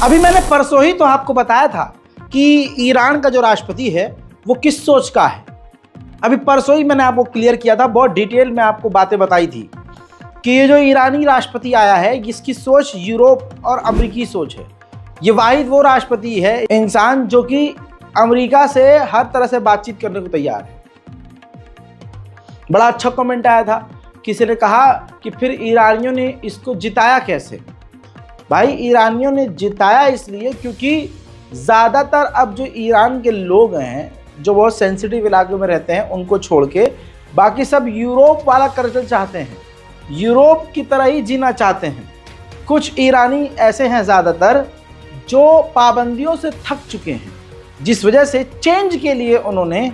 अभी मैंने परसों ही तो आपको बताया था कि ईरान का जो राष्ट्रपति है वो किस सोच का है। अभी परसों ही मैंने आपको क्लियर किया था, बहुत डिटेल में आपको बातें बताई थी कि ये जो ईरानी राष्ट्रपति आया है इसकी सोच यूरोप और अमेरिकी सोच है। ये वाहिद वो राष्ट्रपति है, इंसान जो कि अमेरिका से हर तरह से बातचीत करने को तैयार है। बड़ा अच्छा कमेंट आया था, किसी ने कहा कि फिर ईरानियों ने इसको जिताया कैसे। भाई ईरानियों ने जिताया इसलिए क्योंकि ज़्यादातर अब जो ईरान के लोग हैं जो बहुत सेंसिटिव इलाकों में रहते हैं उनको छोड़ के बाकी सब यूरोप वाला कल्चर चाहते हैं, यूरोप की तरह ही जीना चाहते हैं। कुछ ईरानी ऐसे हैं ज़्यादातर जो पाबंदियों से थक चुके हैं, जिस वजह से चेंज के लिए उन्होंने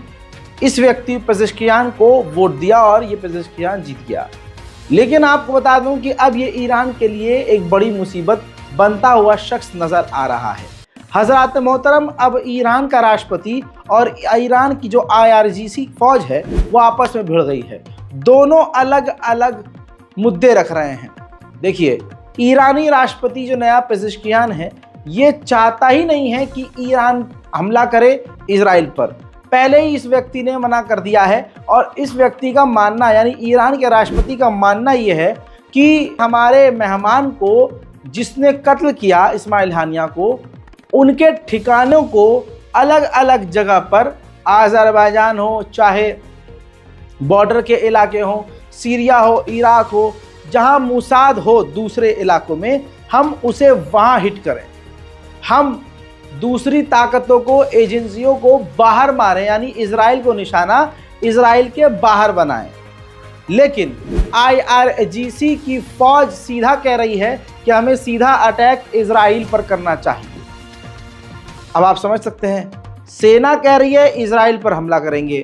इस व्यक्ति पेजेश्कियान को वोट दिया और ये पेजेश्कियान जीत गया। लेकिन आपको बता दूं कि अब ये ईरान के लिए एक बड़ी मुसीबत बनता हुआ शख्स नज़र आ रहा है। हज़रात मोहतरम, अब ईरान का राष्ट्रपति और ईरान की जो IRGC फौज है वो आपस में भिड़ गई है। दोनों अलग अलग मुद्दे रख रहे हैं। देखिए, ईरानी राष्ट्रपति जो नया पेजेश्कियान है ये चाहता ही नहीं है कि ईरान हमला करे इजराइल पर। पहले ही इस व्यक्ति ने मना कर दिया है और इस व्यक्ति का मानना, यानी ईरान के राष्ट्रपति का मानना ये है कि हमारे मेहमान को जिसने कत्ल किया इस्माइल हानिया को, उनके ठिकानों को अलग अलग जगह पर, अज़रबैजान हो चाहे बॉर्डर के इलाके हो, सीरिया हो, इराक हो, जहां मुसाद हो दूसरे इलाकों में, हम उसे वहां हिट करें। हम दूसरी ताकतों को, एजेंसियों को बाहर मारें, यानी इजराइल को निशाना इजराइल के बाहर बनाएं। लेकिन IRGC की फौज सीधा कह रही है कि हमें सीधा अटैक इजराइल पर करना चाहिए। अब आप समझ सकते हैं, सेना कह रही है इजराइल पर हमला करेंगे,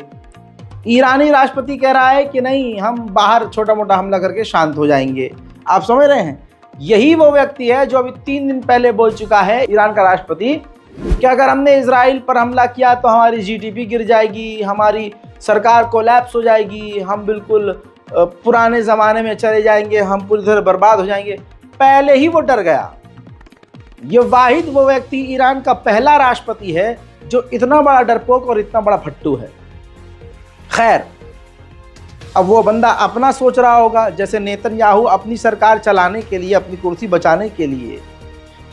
ईरानी राष्ट्रपति कह रहा है कि नहीं, हम बाहर छोटा मोटा हमला करके शांत हो जाएंगे। आप समझ रहे हैं, यही वो व्यक्ति है जो अभी 3 दिन पहले बोल चुका है, ईरान का राष्ट्रपति, कि अगर हमने इजराइल पर हमला किया तो हमारी GDP गिर जाएगी, हमारी सरकार कोलैप्स हो जाएगी, हम बिल्कुल पुराने ज़माने में चले जाएंगे, हम पूरी तरह बर्बाद हो जाएंगे। पहले ही वो डर गया। ये वाहिद वो व्यक्ति ईरान का पहला राष्ट्रपति है जो इतना बड़ा डरपोक और इतना बड़ा फट्टू है। खैर, अब वो बंदा अपना सोच रहा होगा, जैसे नेतन्याहू अपनी सरकार चलाने के लिए, अपनी कुर्सी बचाने के लिए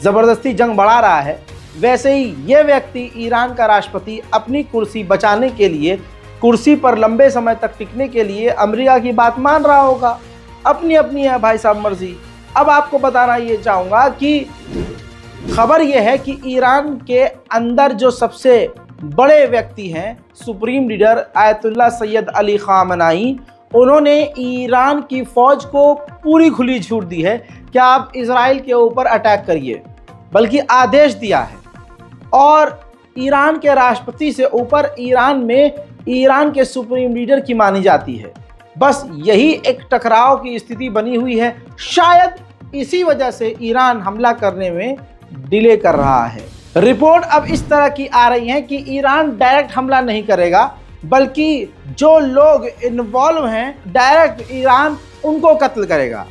ज़बरदस्ती जंग बढ़ा रहा है, वैसे ही ये व्यक्ति ईरान का राष्ट्रपति अपनी कुर्सी बचाने के लिए, कुर्सी पर लंबे समय तक टिकने के लिए अमेरिका की बात मान रहा होगा। अपनी अपनी है भाई साहब मर्जी। अब आपको बताना ये चाहूँगा कि खबर यह है कि ईरान के अंदर जो सबसे बड़े व्यक्ति हैं, supreme leader ayatollah Syed Ali Khamenei, उन्होंने ईरान की फ़ौज को पूरी खुली छूट दी है कि आप इजराइल के ऊपर अटैक करिए, बल्कि आदेश दिया है। और ईरान के राष्ट्रपति से ऊपर ईरान में ईरान के सुप्रीम लीडर की मानी जाती है। बस यही एक टकराव की स्थिति बनी हुई है। शायद इसी वजह से ईरान हमला करने में डिले कर रहा है। रिपोर्ट अब इस तरह की आ रही है कि ईरान डायरेक्ट हमला नहीं करेगा, बल्कि जो लोग इन्वॉल्व हैं डायरेक्ट ईरान उनको कत्ल करेगा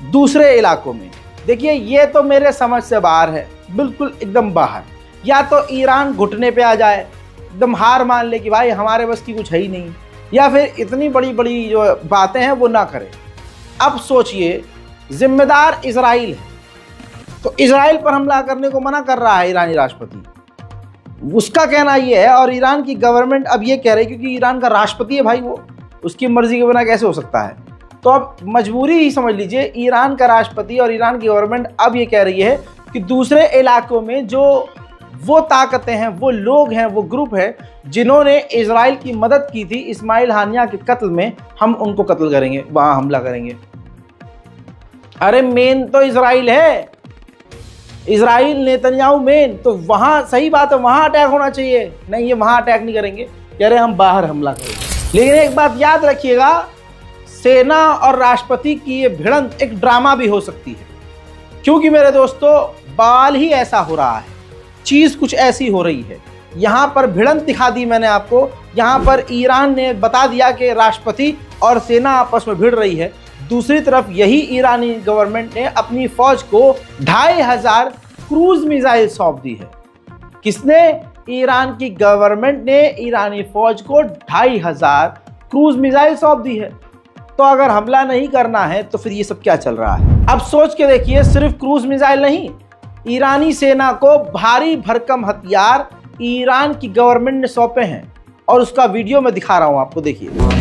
दूसरे इलाकों में। देखिए, ये तो मेरे समझ से बाहर है, बिल्कुल एकदम बाहर। या तो ईरान घुटने पे आ जाए, एकदम हार मान ले कि भाई हमारे बस की कुछ है ही नहीं, या फिर इतनी बड़ी बड़ी जो बातें हैं वो ना करे। अब सोचिए, जिम्मेदार इजराइल है, तो इजराइल पर हमला करने को मना कर रहा है ईरानी राष्ट्रपति। उसका कहना ये है, और ईरान की गवर्नमेंट अब ये कह रही है, क्योंकि ईरान का राष्ट्रपति है भाई, वो उसकी मर्जी के बिना कैसे हो सकता है। तो अब मजबूरी ही समझ लीजिए, ईरान का राष्ट्रपति और ईरान की गवर्नमेंट अब ये कह रही है कि दूसरे इलाकों में जो वो ताकतें हैं, वो लोग हैं, वो ग्रुप है जिन्होंने इजराइल की मदद की थी इस्माइल हानिया के कत्ल में, हम उनको कत्ल करेंगे, वहाँ हमला करेंगे। अरे मेन तो इजराइल है, इजराइल नेतन्याहू मेन, तो वहाँ सही बात है, वहाँ अटैक होना चाहिए। नहीं, ये वहाँ अटैक नहीं करेंगे, कह रहे हम बाहर हमला करेंगे। लेकिन एक बात याद रखिएगा, सेना और राष्ट्रपति की ये भिड़ंत एक ड्रामा भी हो सकती है, क्योंकि मेरे दोस्तों बाल ही ऐसा हो रहा है, चीज़ कुछ ऐसी हो रही है। यहाँ पर भिड़ंत दिखा दी मैंने आपको, यहाँ पर ईरान ने बता दिया कि राष्ट्रपति और सेना आपस में भिड़ रही है। दूसरी तरफ यही ईरानी गवर्नमेंट ने अपनी फौज को 2500 क्रूज मिसाइल सौंप दी है। किसने? ईरान की गवर्नमेंट ने ईरानी फौज को 2500 क्रूज मिसाइल सौंप दी है। तो अगर हमला नहीं करना है तो फिर ये सब क्या चल रहा है? अब सोच के देखिए, सिर्फ क्रूज मिसाइल नहीं, ईरानी सेना को भारी भरकम हथियार ईरान की गवर्नमेंट ने सौंपे हैं और उसका वीडियो मैं दिखा रहा हूं आपको, देखिए।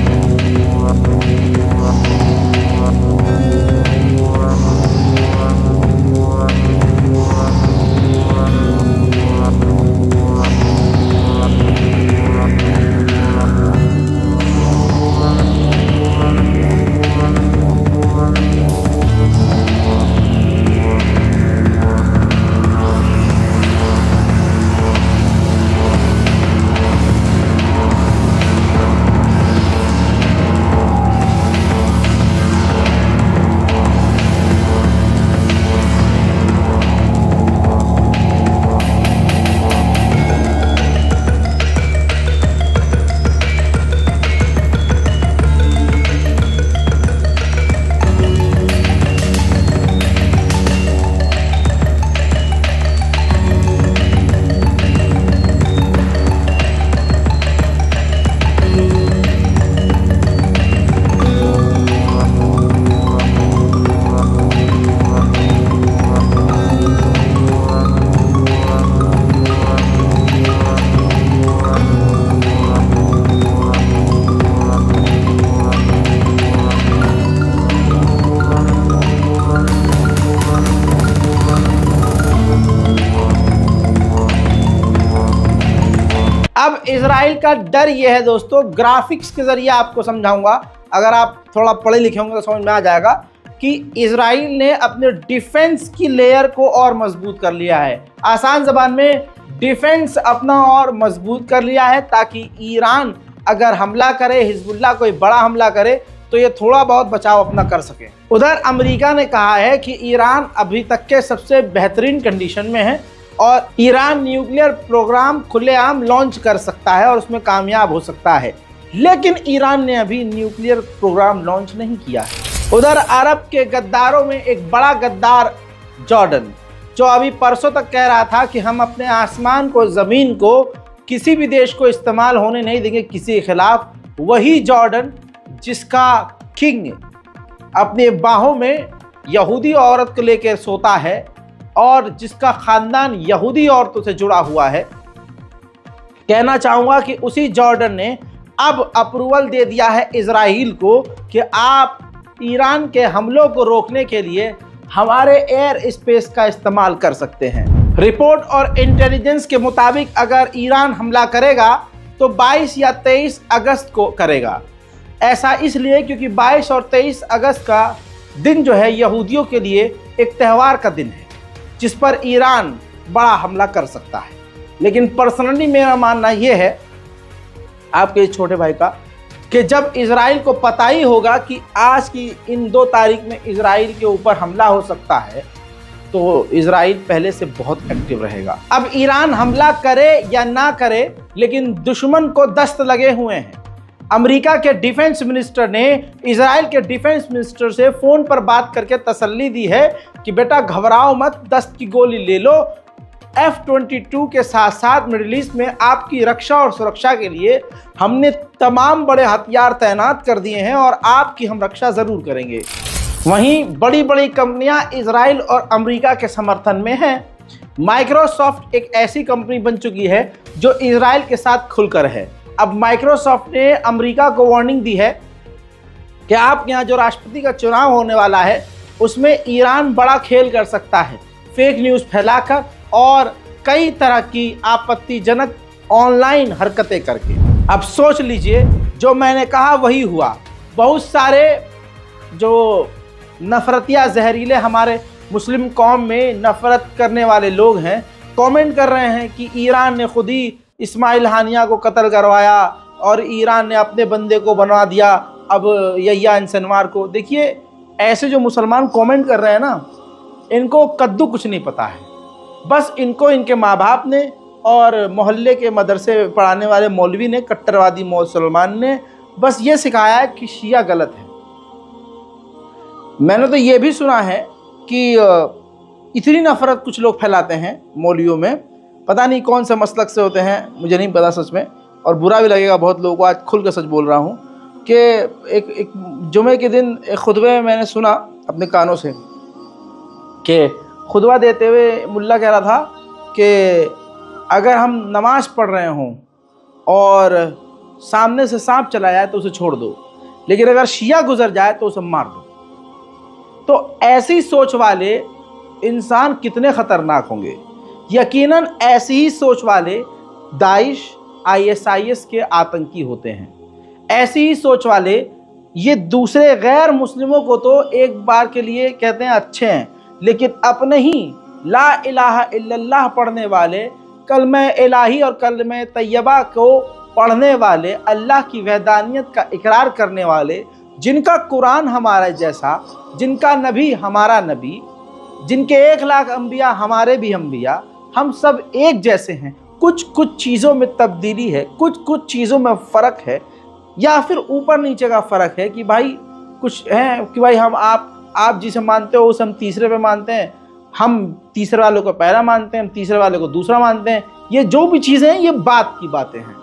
अब इजराइल का डर यह है दोस्तों, ग्राफिक्स के जरिए आपको समझाऊंगा, अगर आप थोड़ा पढ़े लिखे होंगे तो समझ में आ जाएगा कि इजराइल ने अपने डिफेंस की लेयर को और मजबूत कर लिया है। आसान जबान में, डिफेंस अपना और मजबूत कर लिया है ताकि ईरान अगर हमला करे, हिजबुल्लाह कोई बड़ा हमला करे तो ये थोड़ा बहुत बचाव अपना कर सके। उधर अमेरिका ने कहा है कि ईरान अभी तक के सबसे बेहतरीन कंडीशन में है और ईरान न्यूक्लियर प्रोग्राम खुलेआम लॉन्च कर सकता है और उसमें कामयाब हो सकता है, लेकिन ईरान ने अभी न्यूक्लियर प्रोग्राम लॉन्च नहीं किया है। उधर अरब के गद्दारों में एक बड़ा गद्दार जॉर्डन, जो अभी परसों तक कह रहा था कि हम अपने आसमान को, ज़मीन को किसी भी देश को इस्तेमाल होने नहीं देंगे किसी के खिलाफ, वही जॉर्डन जिसका किंग अपने बाहों में यहूदी औरत को लेकर सोता है और जिसका खानदान यहूदी औरतों से जुड़ा हुआ है, कहना चाहूँगा कि उसी जॉर्डन ने अब अप्रूवल दे दिया है इजराइल को कि आप ईरान के हमलों को रोकने के लिए हमारे एयर स्पेस का इस्तेमाल कर सकते हैं। रिपोर्ट और इंटेलिजेंस के मुताबिक अगर ईरान हमला करेगा तो 22 या 23 अगस्त को करेगा। ऐसा इसलिए क्योंकि 22 और 23 अगस्त का दिन जो है यहूदियों के लिए एक त्यौहार का दिन है जिस पर ईरान बड़ा हमला कर सकता है। लेकिन पर्सनली मेरा मानना यह है, आपके इस छोटे भाई का, कि जब इजराइल को पता ही होगा कि आज की इन 2 तारीख में इजराइल के ऊपर हमला हो सकता है तो इजराइल पहले से बहुत एक्टिव रहेगा। अब ईरान हमला करे या ना करे, लेकिन दुश्मन को दस्त लगे हुए हैं। अमेरिका के डिफेंस मिनिस्टर ने इजराइल के डिफेंस मिनिस्टर से फ़ोन पर बात करके तसल्ली दी है कि बेटा घबराओ मत, दस्त की गोली ले लो। F-22 के साथ साथ मिडिल ईस्ट में आपकी रक्षा और सुरक्षा के लिए हमने तमाम बड़े हथियार तैनात कर दिए हैं और आपकी हम रक्षा ज़रूर करेंगे। वहीं बड़ी बड़ी कंपनियां इजराइल और अमेरिका के समर्थन में हैं। माइक्रोसॉफ्ट एक ऐसी कंपनी बन चुकी है जो इजराइल के साथ खुलकर है। अब माइक्रोसॉफ्ट ने अमेरिका को वार्निंग दी है कि आपके यहाँ जो राष्ट्रपति का चुनाव होने वाला है उसमें ईरान बड़ा खेल कर सकता है, फेक न्यूज़ फैलाकर और कई तरह की आपत्तिजनक ऑनलाइन हरकतें करके। अब सोच लीजिए, जो मैंने कहा वही हुआ। बहुत सारे जो नफरतिया जहरीले हमारे मुस्लिम कौम में नफरत करने वाले लोग हैं, कमेंट कर रहे हैं कि ईरान ने खुद ही इस्माइल हानिया को कत्ल करवाया और ईरान ने अपने बंदे को बनवा दिया अब यह्या सिनवार को। देखिए, ऐसे जो मुसलमान कमेंट कर रहे हैं ना, इनको कद्दू कुछ नहीं पता है। बस इनको इनके माँ बाप ने और मोहल्ले के मदरसे पढ़ाने वाले मौलवी ने, कट्टरवादी मुसलमान ने बस ये सिखाया है कि शिया गलत है। मैंने तो ये भी सुना है कि इतनी नफरत कुछ लोग फैलाते हैं मौलवियों में, पता नहीं कौन से मसलक से होते हैं, मुझे नहीं पता सच में, और बुरा भी लगेगा बहुत लोगों को, आज खुल कर सच बोल रहा हूँ कि एक जुमे के दिन एक खुतबे में मैंने सुना अपने कानों से कि खुतबा देते हुए मुल्ला कह रहा था कि अगर हम नमाज पढ़ रहे हों और सामने से सांप चला जाए तो उसे छोड़ दो, लेकिन अगर शिया गुजर जाए तो उसे मार दो। तो ऐसी सोच वाले इंसान कितने ख़तरनाक होंगे। यकीनन ऐसी ही सोच वाले दाइश, ISIS के आतंकी होते हैं। ऐसी ही सोच वाले ये दूसरे गैर मुस्लिमों को तो एक बार के लिए कहते हैं अच्छे हैं, लेकिन अपने ही ला इलाहा इल्लल्लाह पढ़ने वाले, कलमे इलाही और कलमे तैयबा को पढ़ने वाले, अल्लाह की वहदानियत का इकरार करने वाले, जिनका कुरान हमारा जैसा, जिनका नबी हमारा नबी, जिनके 1 लाख अंबिया हमारे भी अंबिया, हम सब एक जैसे हैं। कुछ कुछ चीज़ों में तब्दीली है, कुछ कुछ चीज़ों में फ़र्क है, या फिर ऊपर नीचे का फ़र्क है कि भाई कुछ है कि भाई हम आप जिसे मानते हो उसे हम तीसरे पे मानते हैं, हम तीसरे वाले को पहला मानते हैं, हम तीसरे वाले को दूसरा मानते हैं। ये जो भी चीज़ें हैं ये बात की बातें हैं,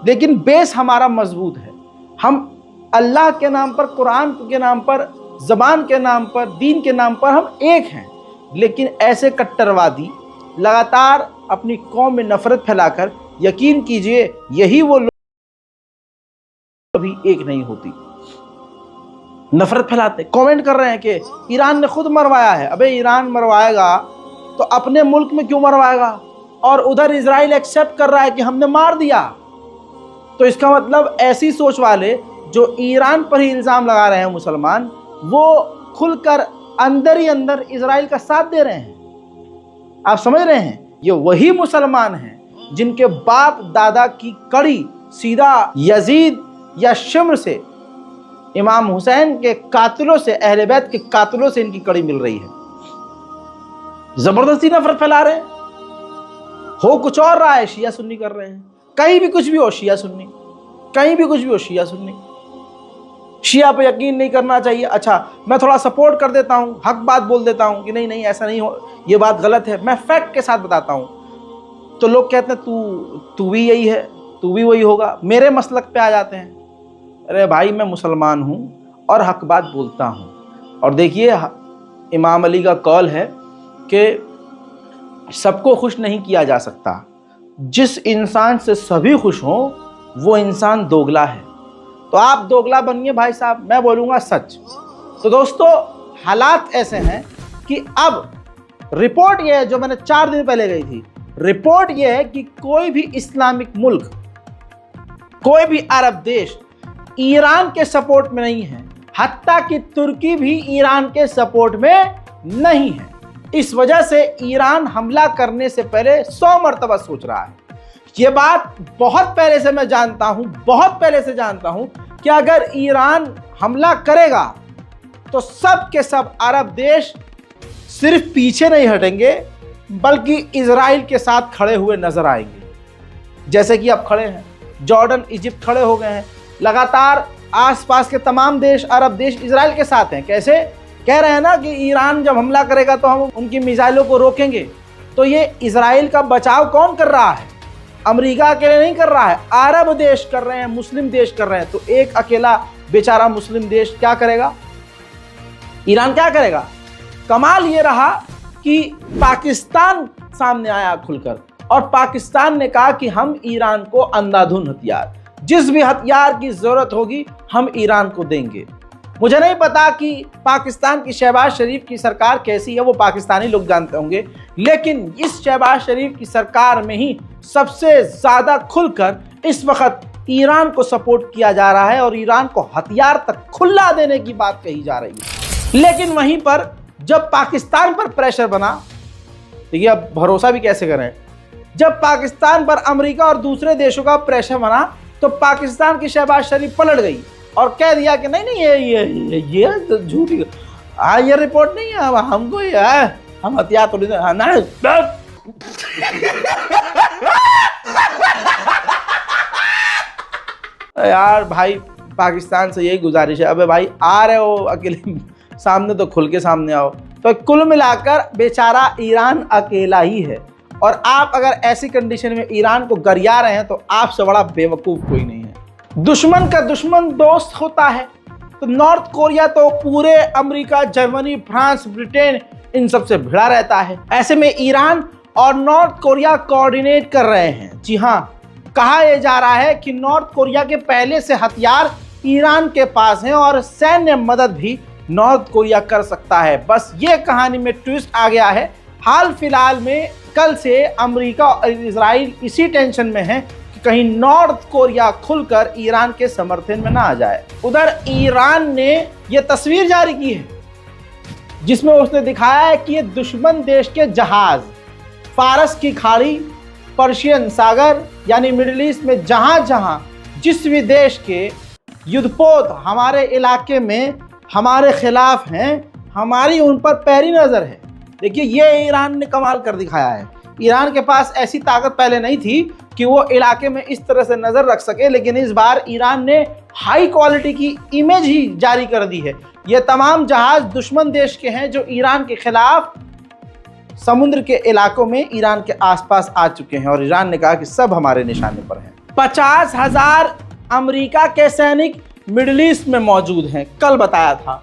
लेकिन बेस हमारा मजबूत है। हम अल्लाह के नाम पर, कुरान के नाम पर, ज़बान के नाम पर, दीन के नाम पर हम एक हैं। लेकिन ऐसे कट्टरवादी लगातार अपनी कौम में नफरत फैलाकर, यकीन कीजिए यही वो लोग कभी एक नहीं होती, नफरत फैलाते, कमेंट कर रहे हैं कि ईरान ने खुद मरवाया है। अबे ईरान मरवाएगा तो अपने मुल्क में क्यों मरवाएगा, और उधर इजराइल एक्सेप्ट कर रहा है कि हमने मार दिया। तो इसका मतलब ऐसी सोच वाले जो ईरान पर ही इल्ज़ाम लगा रहे हैं मुसलमान, वो खुलकर अंदर ही अंदर इजराइल का साथ दे रहे हैं। आप समझ रहे हैं, ये वही मुसलमान हैं जिनके बाप दादा की कड़ी सीधा यजीद या शिम्र से, इमाम हुसैन के कातिलों से, अहले बैत के कातिलों से इनकी कड़ी मिल रही है। जबरदस्ती नफरत फैला रहे हैं। हो कुछ और रहा है, शिया सुन्नी कर रहे हैं। कहीं भी कुछ भी हो शिया सुन्नी, कहीं भी कुछ भी हो शिया सुन्नी। शिया पे यकीन नहीं करना चाहिए। अच्छा, मैं थोड़ा सपोर्ट कर देता हूँ, हक बात बोल देता हूँ कि नहीं नहीं ऐसा नहीं हो, ये बात गलत है, मैं फैक्ट के साथ बताता हूँ, तो लोग कहते हैं तू भी यही है, तू भी वही होगा, मेरे मसलक पे आ जाते हैं। अरे भाई, मैं मुसलमान हूँ और हक बात बोलता हूँ। और देखिए, इमाम अली का कौल है कि सबको खुश नहीं किया जा सकता, जिस इंसान से सभी खुश हों वो इंसान दोगला है। तो आप दोगला बनिए भाई साहब, मैं बोलूँगा सच। तो दोस्तों, हालात ऐसे हैं कि अब रिपोर्ट ये है, जो मैंने 4 दिन पहले गई थी, रिपोर्ट ये है कि कोई भी इस्लामिक मुल्क, कोई भी अरब देश ईरान के सपोर्ट में नहीं है, हत्ता कि तुर्की भी ईरान के सपोर्ट में नहीं है। इस वजह से ईरान हमला करने से पहले 100 मरतबा सोच रहा है। ये बात बहुत पहले से मैं जानता हूं, बहुत पहले से जानता हूं कि अगर ईरान हमला करेगा तो सब के सब अरब देश सिर्फ पीछे नहीं हटेंगे, बल्कि इजराइल के साथ खड़े हुए नजर आएंगे, जैसे कि अब खड़े हैं। जॉर्डन, इजिप्ट खड़े हो गए हैं। लगातार आसपास के तमाम देश, अरब देश इजराइल के साथ हैं। कैसे? कह रहे हैं ना कि ईरान जब हमला करेगा तो हम उनकी मिसाइलों को रोकेंगे। तो ये इजराइल का बचाव कौन कर रहा है? अमेरिका अकेले नहीं कर रहा है, अरब देश कर रहे हैं, मुस्लिम देश कर रहे हैं। तो एक अकेला बेचारा मुस्लिम देश क्या करेगा? ईरान क्या करेगा? कमाल ये रहा कि पाकिस्तान सामने आया खुलकर, और पाकिस्तान ने कहा कि हम ईरान को अंधाधुंध हथियार, जिस भी हथियार की जरूरत होगी हम ईरान को देंगे। मुझे नहीं पता कि पाकिस्तान की शहबाज शरीफ की सरकार कैसी है, वो पाकिस्तानी लोग जानते होंगे, लेकिन इस शहबाज शरीफ की सरकार में ही सबसे ज़्यादा खुलकर इस वक्त ईरान को सपोर्ट किया जा रहा है और ईरान को हथियार तक खुला देने की बात कही जा रही है। लेकिन वहीं पर जब पाकिस्तान पर प्रेशर बना, देखिए अब भरोसा भी कैसे करें, जब पाकिस्तान पर अमेरिका और दूसरे देशों का प्रेशर बना तो पाकिस्तान की शहबाज शरीफ पलट गई और कह दिया कि नहीं नहीं ये तो झूठी, ये रिपोर्ट नहीं है, हमको ये है, हम हथियार थोड़ी ना। यार भाई, पाकिस्तान से यही गुजारिश है, अबे भाई आ रहे हो अकेले सामने तो खुल के सामने आओ। तो कुल मिलाकर बेचारा ईरान अकेला ही है। और आप अगर ऐसी कंडीशन में ईरान को गरिया रहे हैं तो आपसे बड़ा बेवकूफ़ कोई नहीं है। दुश्मन का दुश्मन दोस्त होता है। तो नॉर्थ कोरिया तो पूरे America, Germany, France, Britain in सब से भिड़ा रहता है। ऐसे में ईरान और नॉर्थ कोरिया कोऑर्डिनेट कर रहे हैं। जी हाँ, कहा यह जा रहा है कि नॉर्थ कोरिया के पहले से हथियार ईरान के पास हैं और सैन्य मदद भी नॉर्थ कोरिया कर सकता है। बस ये कहानी में ट्विस्ट आ गया है। हाल फिलहाल में कल से अमेरिका और इजराइल इसी टेंशन में है कि कहीं नॉर्थ कोरिया खुलकर ईरान के समर्थन में ना आ जाए। उधर ईरान ने यह तस्वीर जारी की है जिसमें उसने दिखाया है कि ये दुश्मन देश के जहाज फारस की खाड़ी, पर्शियन सागर यानी मिडिल ईस्ट में जहां जहां जिस भी देश के युद्धपोत हमारे इलाके में हमारे खिलाफ हैं, हमारी उन पर पैरी नजर है। देखिए, ये ईरान ने कमाल कर दिखाया है। ईरान के पास ऐसी ताकत पहले नहीं थी कि वो इलाके में इस तरह से नजर रख सके, लेकिन इस बार ईरान ने हाई क्वालिटी की इमेज ही जारी कर दी है। ये तमाम जहाज दुश्मन देश के हैं जो ईरान के खिलाफ समुद्र के इलाकों में ईरान के आसपास आ चुके हैं और ईरान ने कहा कि सब हमारे निशाने पर हैं। 50,000 अमेरिका के सैनिक मिडिल ईस्ट में मौजूद हैं। कल बताया था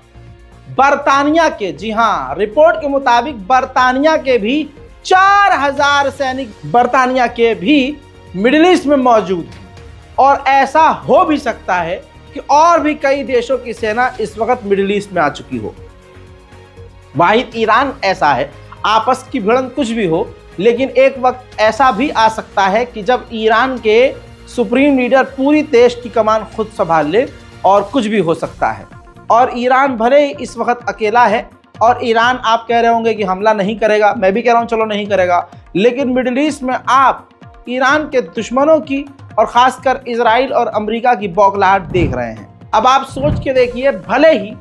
बर्तानिया के, जी हाँ, रिपोर्ट के मुताबिक बर्तानिया के भी 4,000 सैनिक बर्तानिया के भी मिडिल ईस्ट में मौजूद हैं। और ऐसा हो भी सकता है कि और भी कई देशों की सेना इस वक्त मिडिल ईस्ट में आ चुकी हो। वाहिद ईरान ऐसा है, आपस की भिड़ंत कुछ भी हो, लेकिन एक वक्त ऐसा भी आ सकता है कि जब ईरान के सुप्रीम लीडर पूरी देश की कमान खुद संभाल ले और कुछ भी हो सकता है। और ईरान भले ही इस वक्त अकेला है और ईरान, आप कह रहे होंगे कि हमला नहीं करेगा, मैं भी कह रहा हूं चलो नहीं करेगा, लेकिन मिडिल ईस्ट में आप ईरान के दुश्मनों की और खासकर इजराइल और अमेरिका की बौखलाहट देख रहे हैं। अब आप सोच के देखिए, भले ही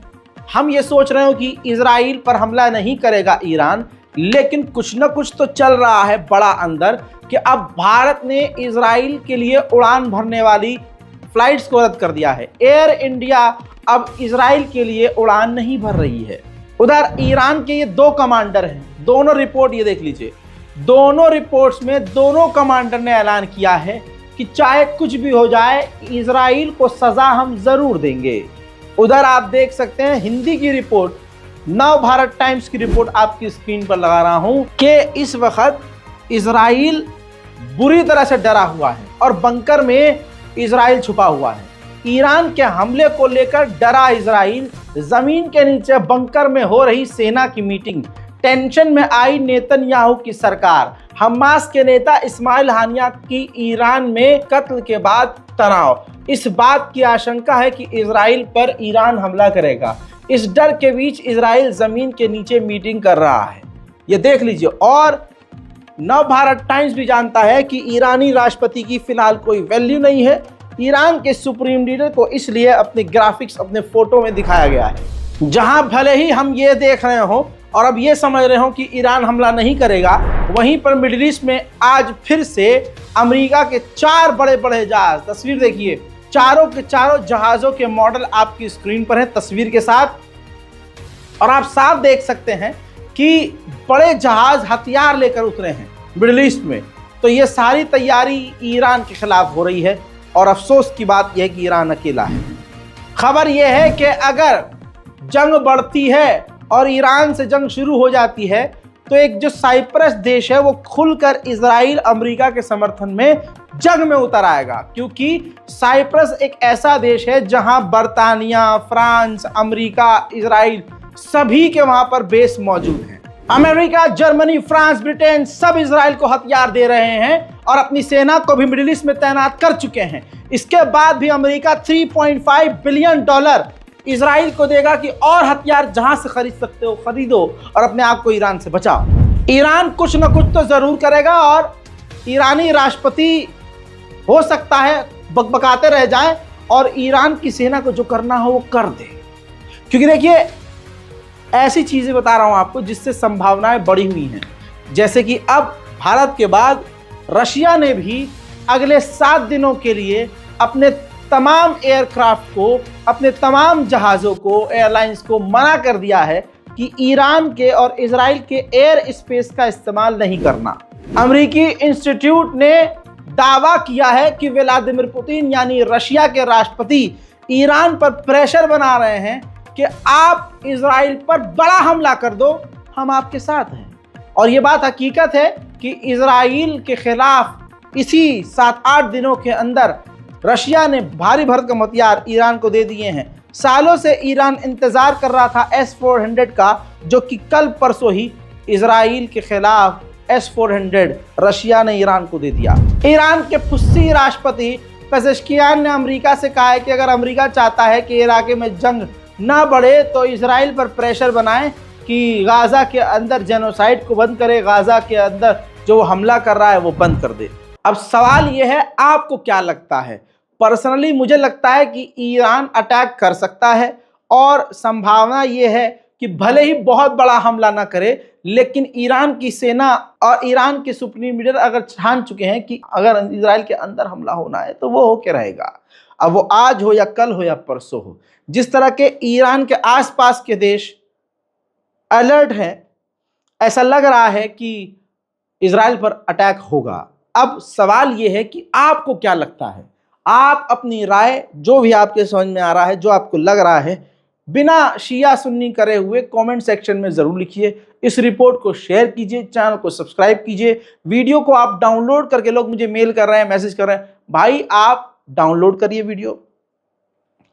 हम ये सोच रहे हो कि इजराइल पर हमला नहीं करेगा ईरान, लेकिन कुछ न कुछ तो चल रहा है बड़ा अंदर कि अब भारत ने इजराइल के लिए उड़ान भरने वाली फ्लाइट्स को रद्द कर दिया है। एयर इंडिया अब इजराइल के लिए उड़ान नहीं भर रही है। उधर ईरान के ये दो कमांडर हैं, दोनों रिपोर्ट ये देख लीजिए, दोनों रिपोर्ट्स में दोनों कमांडर ने ऐलान किया है कि चाहे कुछ भी हो जाए इजराइल को सजा हम जरूर देंगे। उधर आप देख सकते हैं हिंदी की रिपोर्ट, नव भारत टाइम्स की रिपोर्ट आपकी स्क्रीन पर लगा रहा हूं कि इस वक्त इजराइल बुरी तरह से डरा हुआ है और बंकर में इजराइल छुपा हुआ है। ईरान के हमले को लेकर डरा इजराइल, जमीन के नीचे बंकर में हो रही सेना की मीटिंग, टेंशन में आई नेतन्याहू की सरकार, हमास के नेता इस्माइल हानिया की ईरान में कत्ल के बाद तनाव, इस बात की आशंका है कि इजराइल पर ईरान हमला करेगा। इस डर के बीच इजराइल जमीन के नीचे मीटिंग कर रहा है, ये देख लीजिए। और नव भारत टाइम्स भी जानता है कि ईरानी राष्ट्रपति की फिलहाल कोई वैल्यू नहीं है। ईरान के सुप्रीम लीडर को इसलिए अपने ग्राफिक्स, अपने फोटो में दिखाया गया है। जहां भले ही हम ये देख रहे हो और अब ये समझ रहे हो कि ईरान हमला नहीं करेगा, वहीं पर मिडिल ईस्ट में आज फिर से अमेरिका के 4 बड़े बड़े जहाज, तस्वीर देखिए, चारों के चारों जहाजों के मॉडल आपकी स्क्रीन पर है तस्वीर के साथ। और आप साफ देख सकते हैं कि बड़े जहाज हथियार लेकर उतरे हैं मिडिल ईस्ट में। तो ये सारी तैयारी ईरान के खिलाफ हो रही है और अफसोस की बात यह है कि ईरान अकेला है। खबर यह है कि अगर जंग बढ़ती है और ईरान से जंग शुरू हो जाती है तो एक जो साइप्रस देश है वो खुलकर इजराइल अमेरिका के समर्थन में जंग में उतर आएगा, क्योंकि साइप्रस एक ऐसा देश है जहां बर्तानिया, फ्रांस, अमेरिका, इजराइल सभी के वहां पर बेस मौजूद हैं। अमेरिका, जर्मनी, फ्रांस, ब्रिटेन सब इजराइल को हथियार दे रहे हैं और अपनी सेना को भी मिडिल ईस्ट में तैनात कर चुके हैं। इसके बाद भी अमेरिका $3.5 बिलियन इजराइल को देगा कि और हथियार जहां से खरीद सकते हो खरीदो और अपने आप को ईरान से बचाओ। ईरान कुछ न कुछ तो जरूर करेगा और ईरानी राष्ट्रपति हो सकता है बकबकाते रह जाए और ईरान की सेना को जो करना हो वो कर दे। क्योंकि देखिए, ऐसी चीजें बता रहा हूं आपको जिससे संभावनाएं बढ़ी हुई हैं। जैसे कि अब भारत के बाद रशिया ने भी अगले 7 दिनों के लिए अपने तमाम एयरक्राफ्ट को, अपने तमाम जहाज़ों को, एयरलाइंस को मना कर दिया है कि ईरान के और इजराइल के एयर स्पेस का इस्तेमाल नहीं करना। अमेरिकी इंस्टीट्यूट ने दावा किया है कि व्लादिमीर पुतिन यानी रशिया के राष्ट्रपति ईरान पर प्रेशर बना रहे हैं कि आप इजराइल पर बड़ा हमला कर दो, हम आपके साथ हैं। और ये बात हकीकत है कि इजराइल के खिलाफ इसी 7-8 दिनों के अंदर रशिया ने भारी भरकम हथियार ईरान को दे दिए हैं। सालों से ईरान इंतजार कर रहा था S-400 का, जो कि कल परसों ही इजराइल के खिलाफ S-400 रशिया ने ईरान को दे दिया। ईरान के फुस्सी राष्ट्रपति पेजेश्कियान ने अमेरिका से कहा है कि अगर अमेरिका चाहता है कि इलाके में जंग ना बढ़े तो इजराइल पर प्रेशर बनाए कि गाजा के अंदर जेनोसाइड को बंद करे, गाजा के अंदर जो हमला कर रहा है वो बंद कर दे। अब सवाल ये है, आपको क्या लगता है? पर्सनली मुझे लगता है कि ईरान अटैक कर सकता है और संभावना ये है कि भले ही बहुत बड़ा हमला ना करे, लेकिन ईरान की सेना और ईरान के सुप्रीम लीडर अगर ठान चुके हैं कि अगर इजराइल के अंदर हमला होना है तो वो होके रहेगा। अब वो आज हो या कल हो या परसों हो। जिस तरह के ईरान के आसपास के देश अलर्ट हैं, ऐसा लग रहा है कि इजराइल पर अटैक होगा। अब सवाल ये है कि आपको क्या लगता है? आप अपनी राय, जो भी आपके समझ में आ रहा है, जो आपको लग रहा है, बिना शिया सुन्नी करे हुए कमेंट सेक्शन में ज़रूर लिखिए। इस रिपोर्ट को शेयर कीजिए, चैनल को सब्सक्राइब कीजिए। वीडियो को आप डाउनलोड करके, लोग मुझे मेल कर रहे हैं, मैसेज कर रहे हैं, भाई आप डाउनलोड करिए वीडियो,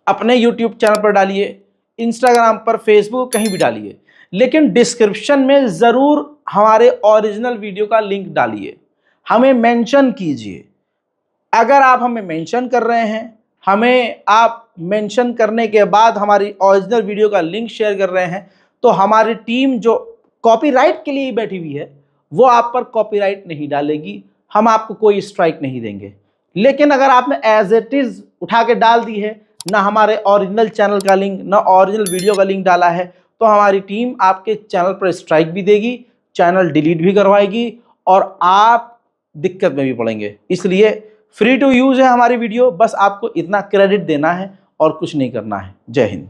अपने यूट्यूब चैनल पर डालिए, इंस्टाग्राम पर, फेसबुक, कहीं भी डालिए, लेकिन डिस्क्रिप्शन में ज़रूर हमारे ओरिजिनल वीडियो का लिंक डालिए, हमें मेंशन कीजिए। अगर आप हमें मेंशन कर रहे हैं, हमें आप मेंशन करने के बाद हमारी ओरिजिनल वीडियो का लिंक शेयर कर रहे हैं, तो हमारी टीम जो कॉपीराइट के लिए बैठी हुई है वो आप पर कॉपीराइट नहीं डालेगी, हम आपको कोई स्ट्राइक नहीं देंगे। लेकिन अगर आपने एज इट इज़ उठा के डाल दी है, ना हमारे ओरिजिनल चैनल का लिंक, ना ओरिजिनल वीडियो का लिंक डाला है, तो हमारी टीम आपके चैनल पर स्ट्राइक भी देगी, चैनल डिलीट भी करवाएगी और आप दिक्कत में भी पड़ेंगे। इसलिए फ्री टू यूज़ है हमारी वीडियो, बस आपको इतना क्रेडिट देना है और कुछ नहीं करना है। जय हिंद।